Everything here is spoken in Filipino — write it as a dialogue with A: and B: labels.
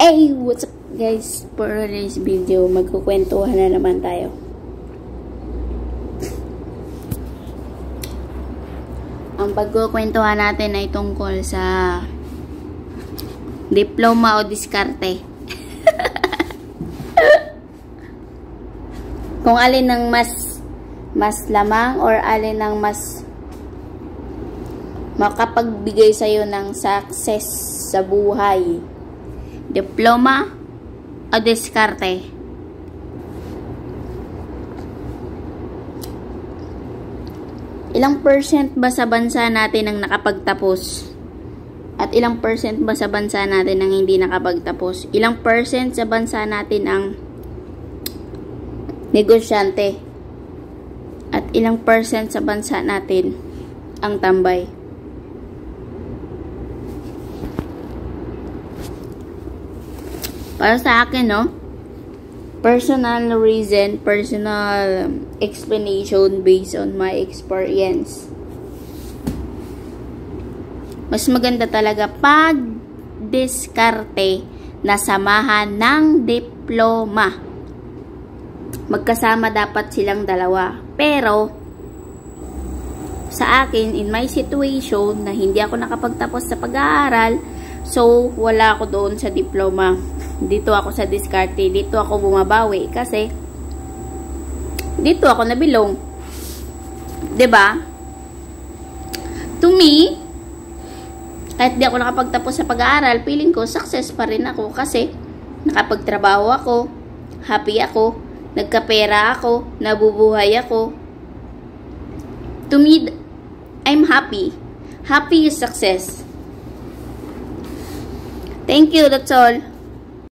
A: Hey, what's up guys? For today's video, magkukwentuhan na naman tayo. Ang pagkukwentuhan natin ay tungkol sa diploma o diskarte. Kung alin ang mas lamang or alin ang mas makapagbigay sa'yo ng success sa buhay. Diploma o diskarte? Ilang percent ba sa bansa natin ang nakapagtapos? At ilang percent ba sa bansa natin ang hindi nakapagtapos? Ilang percent sa bansa natin ang negosyante? At ilang percent sa bansa natin ang tambay? Para sa akin, no? Personal reason, personal explanation based on my experience. Mas maganda talaga pag diskarte na samahan ng diploma. Magkasama dapat silang dalawa. Pero, sa akin, in my situation, na hindi ako nakapagtapos sa pag-aaral, so, wala ako doon sa diploma. Dito ako sa diskarte. Dito ako bumabawi. Kasi, dito ako nabilong. 'Di ba? To me, kahit di ako nakapagtapos sa pag-aaral, feeling ko, success pa rin ako. Kasi, nakapagtrabaho ako, happy ako, nagkapera ako, nabubuhay ako. To me, I'm happy. Happy is success. Thank you, that's all.